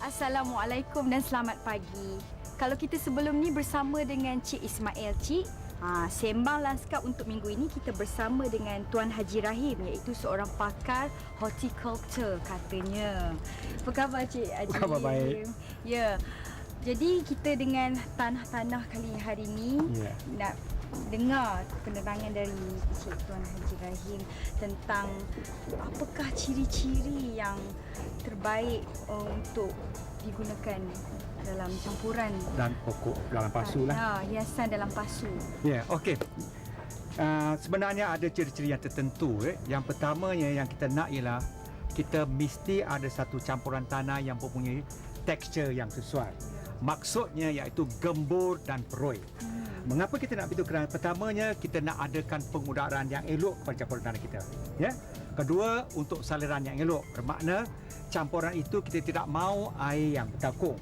Assalamualaikum dan selamat pagi. Kalau kita sebelum ni bersama dengan Cik Ismail, Cik, sembang lanskap untuk minggu ini kita bersama dengan Tuan Haji Rahim, iaitu seorang pakar horticulture katanya. Apa khabar Cik Haji? Khabar baik. Ya. Jadi kita dengan tanah-tanah kali hari ini nak dengar penerangan dari Cik Tuan Haji Rahim tentang apakah ciri-ciri yang terbaik untuk digunakan dalam campuran dan pokok dalam pasu lah. Hiasan dalam pasu. Ya, okey. Sebenarnya ada ciri-ciri yang tertentu. Yang pertamanya yang kita nak ialah kita mesti ada satu campuran tanah yang mempunyai tekstur yang sesuai. Maksudnya iaitu gembur dan perui. Mengapa kita nak begitu? Kerana pertamanya kita nak adakan pengudaraan yang elok kepada campuran tanah kita. Ya. Kedua, untuk saliran yang elok. Bermakna campuran itu kita tidak mahu air yang bertakung.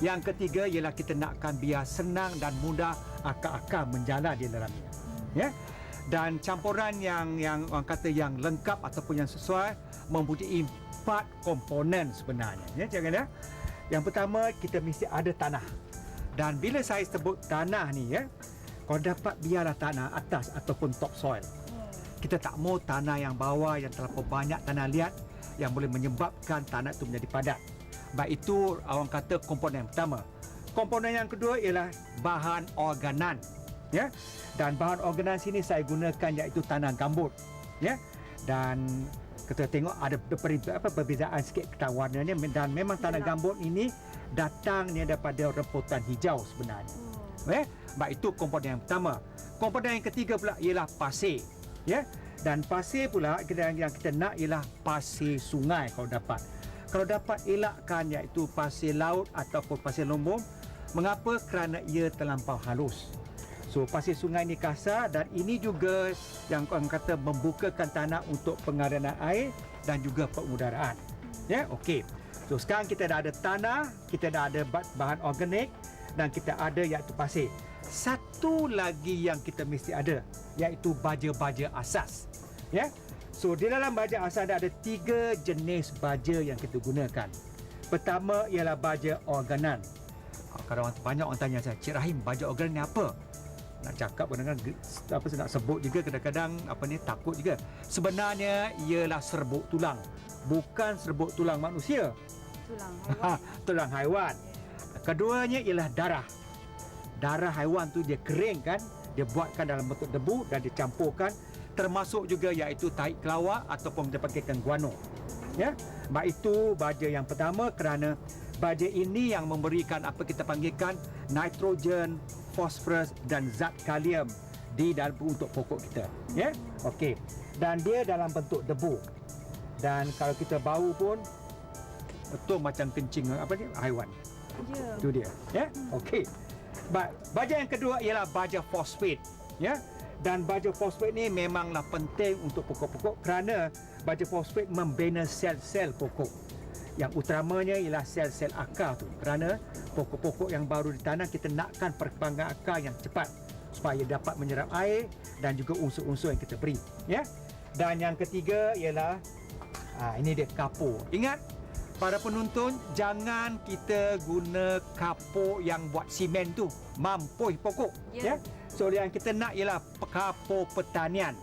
Yang ketiga ialah kita nakkan biar senang dan mudah akar-akar menjalar di dalamnya. Ya. Dan campuran yang orang kata yang lengkap ataupun yang sesuai mempunyai 4 komponen sebenarnya. Ya, jangan ya. Yang pertama, kita mesti ada tanah. Dan bila saya sebut tanah ni ya, kau dapat biarlah tanah atas ataupun topsoil. Kita tak mau tanah yang bawah yang terlalu banyak tanah liat yang boleh menyebabkan tanah itu menjadi padat. Baik itu orang kata komponen yang pertama. Komponen yang kedua ialah bahan organan. Ya. Dan bahan organan sini saya gunakan iaitu tanah gambut. Ya. Dan kita tengok ada perbezaan sikit warnanya, dan memang tanah gambut ini datangnya daripada remputan hijau sebenarnya. Baik itu komponen yang pertama. Komponen yang ketiga pula ialah pasir. Ya. Dan pasir pula yang kita nak ialah pasir sungai kalau dapat. Kalau dapat elakkan iaitu pasir laut ataupun pasir lumbung. Mengapa? Kerana ia terlampau halus. So pasir sungai ini kasar, dan ini juga yang orang kata membukakan tanah untuk pengaliran air dan juga pengudaraan. Ya, okey. So sekarang kita dah ada tanah, kita dah ada bahan organik dan kita ada iaitu pasir. Satu lagi yang kita mesti ada iaitu baja-baja asas. Ya. So di dalam baja asas ada 3 jenis baja yang kita gunakan. Pertama ialah baja organan. Kadang banyak orang tanya saya, Cik Rahim, baja organan ni apa? Nak cakap kadang-kadang saya nak sebut juga, kadang-kadang takut juga. Sebenarnya ialah serbuk tulang. Bukan serbuk tulang manusia. Tulang haiwan. Tulang haiwan. Keduanya ialah darah. Darah haiwan tu dia kering kan, dia buatkan dalam bentuk debu dan dicampurkan, termasuk juga iaitu tahi kelawar ataupun dia pakaikan guano. Ya, baik itu baja yang pertama, kerana baja ini yang memberikan apa kita panggilkan nitrogen, fosforus dan zat kalium di dalam untuk pokok kita. Ya, okey. Dan dia dalam bentuk debu. Dan kalau kita bau pun betul macam kencing haiwan. Ya. Itu dia. Ya, okey. Baja yang kedua ialah baja fosfat. Ya. Dan baja fosfat ni memanglah penting untuk pokok-pokok kerana baja fosfat membina sel-sel pokok. Yang utamanya ialah sel-sel akar tu. Kerana pokok-pokok yang baru ditanam kita nakkan perkembangan akar yang cepat supaya dapat menyerap air dan juga unsur-unsur yang kita beri. Ya. Dan yang ketiga ialah ini dia kapur. Ingat para penonton, jangan kita guna kapur yang buat simen tu, mampuih pokok. Ya. So yang kita nak ialah kapur pertanian.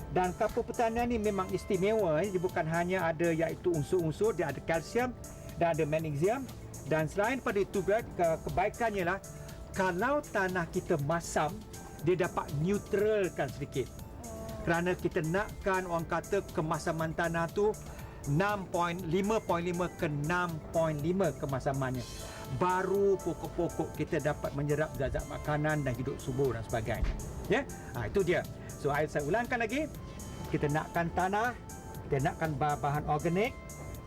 Dan kapur pertanian ni memang istimewa. Dia bukan hanya ada iaitu unsur-unsur, dia ada kalsium dan ada magnesium. Dan selain pada itu, kebaikannya lah kalau tanah kita masam, dia dapat neutralkan sedikit. Kerana kita nakkan orang kata kemasaman tanah tu 5.5 ke 6.5 kemasamannya. Baru pokok-pokok kita dapat menyerap zat-zat makanan dan hidup subur dan sebagainya. Ya, itu dia. So saya ulangkan lagi. Kita nakkan tanah, kita nakkan bahan organik,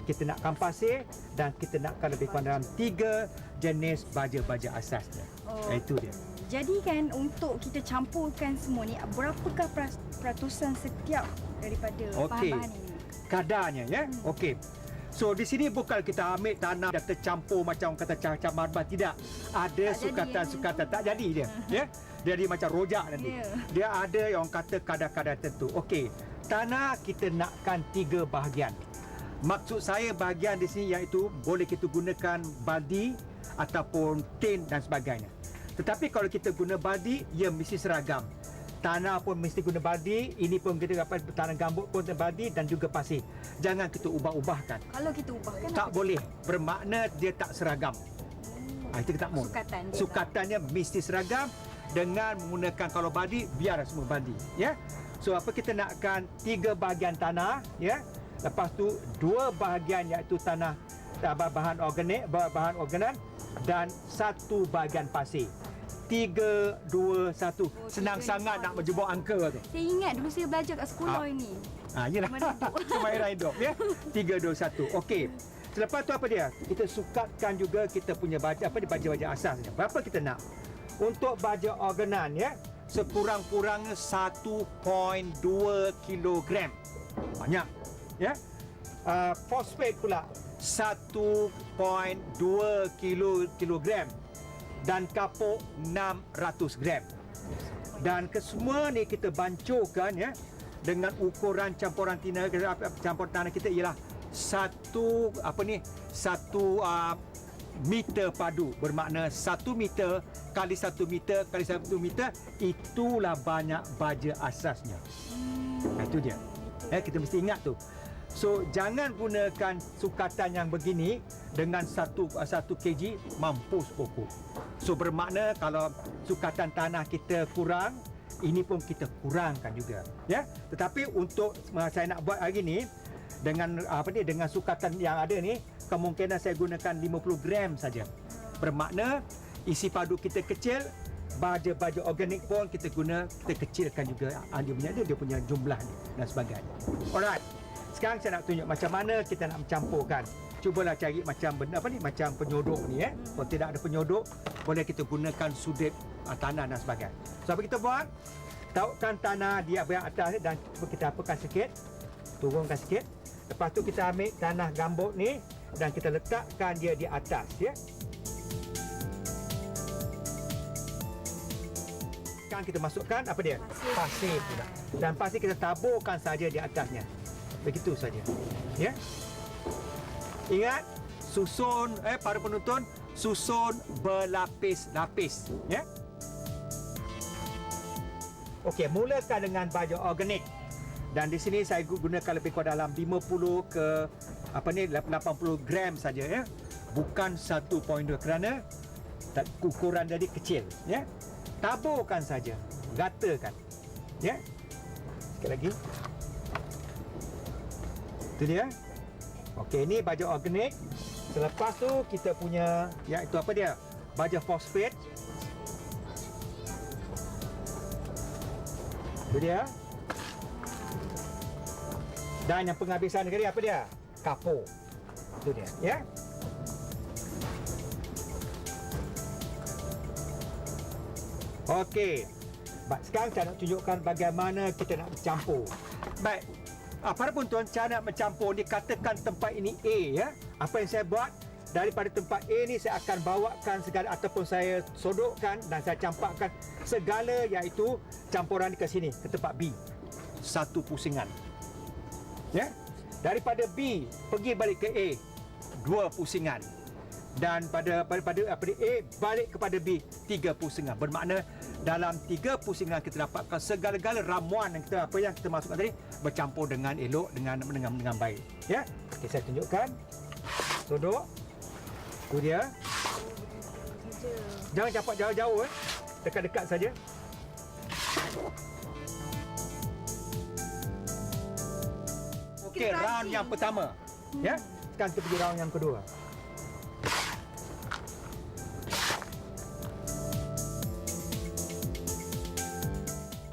kita nakkan pasir dan kita nakkan lebih kurang dalam 3 jenis baja-baja asasnya. Itu dia. Jadi kan untuk kita campurkan semua ni, berapakah peratusan setiap daripada bahan-bahan ini? Kadarnya ya. Okey. So di sini bukan kita ambil tanah dan tercampur macam kata cacah marban, tidak. Ada sukatan-sukatan, tak jadi dia. Ya. Jadi macam rojak nanti. Dia ada yang kata kadar-kadar tertentu. Okey. Tanah kita nakkan 3 bahagian. Maksud saya bahagian di sini iaitu boleh kita gunakan baldi ataupun tin dan sebagainya. Tetapi kalau kita guna baldi, ia mesti seragam. Tanah pun mesti guna baldi, ini pun kita dapat tanah gambut pun baldi dan juga pasir. Jangan kita ubah-ubahkan. Kalau kita ubahkan Tak boleh. Bermakna dia tak seragam. Itu kita tak mau. Sukatannya mesti seragam dengan menggunakan kalau baldi, biar semua baldi. Ya. So apa kita nakkan 3 bahagian tanah, ya. Lepas tu 2 bahagian iaitu tanah bahan organik, bahan organan dan 1 bahagian pasir. 3, 2, 1. Senang sangat nak menjebak angka tu. Saya ingat dulu saya belajar kat sekolah ini. Yalah. Kemahiran hidup ya. 3, 2, 1. Okey. Selepas tu apa dia? Kita sukatkan juga kita punya baja asasnya. Berapa kita nak? Untuk baja organan ya, sekurang-kurangnya 1.2 kilogram. Banyak. Ya. Fosfat pula 1.2 kilogram dan kapur 600 gram. Dan kesemua ni kita bancurkan ya dengan ukuran campuran tanah kita ialah 1 meter padu. Bermakna 1 meter kali 1 meter kali 1 meter, itulah banyak baja asasnya. Itu dia. Kita mesti ingat tu. So jangan gunakan sukatan yang begini dengan 1 kg mampus pokok. So bermakna kalau sukatan tanah kita kurang, ini pun kita kurangkan juga, ya. Tetapi untuk saya nak buat hari ni dengan dengan sukatan yang ada ni, kemungkinan saya gunakan 50 gram saja. Bermakna isi padu kita kecil, baja-baja organik pun kita kecilkan juga dia punya jumlah ni dan sebagainya. Alright. Sekarang saya nak tunjuk macam mana kita nak mencampurkan. Cubalah cari macam benda macam penyodok ni Kalau tidak ada penyodok, boleh kita gunakan sudut tanah dan sebagainya. So apa kita buat? Tautkan tanah di yang atas dan kita apakan sikit. Turunkan sikit. Lepas tu kita ambil tanah gambut ni dan kita letakkan dia di atas ya. Sekarang kita masukkan apa dia? Pasir pula. Dan pasir kita taburkan saja di atasnya. Begitu saja. Ya. Ingat, susun para penonton, susun berlapis-lapis, ya. Okey, mulakan dengan baja organik. Dan di sini saya gunakan lebih kurang dalam 50 ke 80 gram saja ya. Bukan 1.2 kerana ukuran jadi kecil, ya. Taburkan saja, gatakan. Ya. Sekali lagi. Itu dia. Okey, ini baja organik. Selepas tu kita punya iaitu apa dia? Baja fosfat. Itu dia. Dan yang penghabisan sekali apa dia? Kapur. Itu dia, ya. Okey. Baik, sekarang saya nak tunjukkan bagaimana kita nak campur. Baik. Para penonton, cara nak mencampur ni, katakan tempat ini A ya. Apa yang saya buat, daripada tempat A ni saya akan bawakan segala ataupun saya sodokkan dan saya campakkan segala iaitu campuran ke sini, ke tempat B. 1 pusingan. Ya. Daripada B pergi balik ke A, 2 pusingan. Dan pada A balik kepada B, 3 pusingan. Bermakna dalam 3 pusingan kita dapatkan segala-gala ramuan yang kita masukkan tadi bercampur dengan elok, dengan baik. Ya. Okey, saya tunjukkan. Sodok. Itu dia. Jangan campak jauh-jauh dekat-dekat saja. Okey, round yang pertama. Ya. Sekarang kita pergi round yang kedua.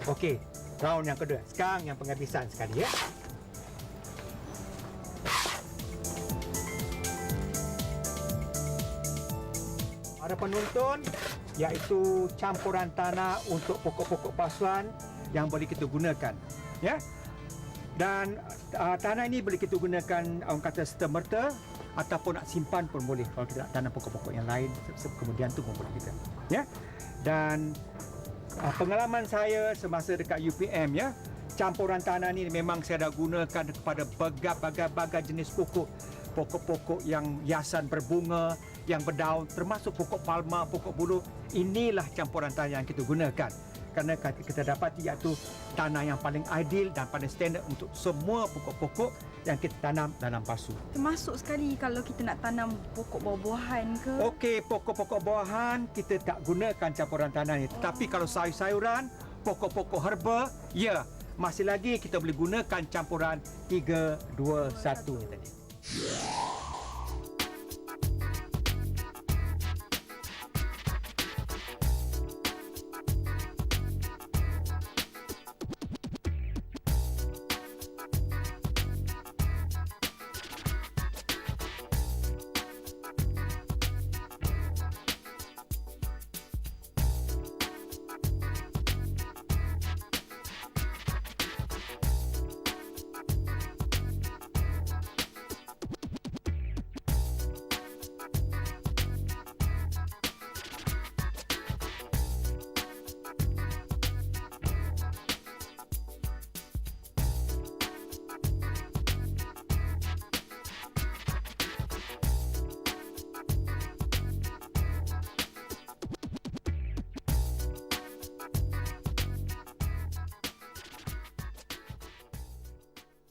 Okey, round yang kedua. Sekarang yang penghabisan sekali ya. Para penonton, iaitu campuran tanah untuk pokok-pokok pasuan yang boleh kita gunakan, ya. Dan tanah ini boleh kita gunakan orang kata serta-merta ataupun nak simpan pun boleh kalau kita nak tanam pokok-pokok yang lain kemudian tu pun boleh kita, ya. Dan pengalaman saya semasa dekat UPM ya, campuran tanah ni memang saya dah gunakan kepada berbagai jenis pokok. Pokok-pokok yang hiasan berbunga, yang berdaun, termasuk pokok palma, pokok buluh. Inilah campuran tanah yang kita gunakan. Kerana kita dapati iaitu tanah yang paling ideal dan paling standard untuk semua pokok-pokok yang kita tanam dalam pasu. Termasuk sekali kalau kita nak tanam pokok buah-buahan ke. Okey, pokok-pokok buahan kita tak gunakan campuran tanah ni. Tetapi kalau sayur-sayuran, pokok-pokok herba, ya, masih lagi kita boleh gunakan campuran 3, 2, 1 ni tadi.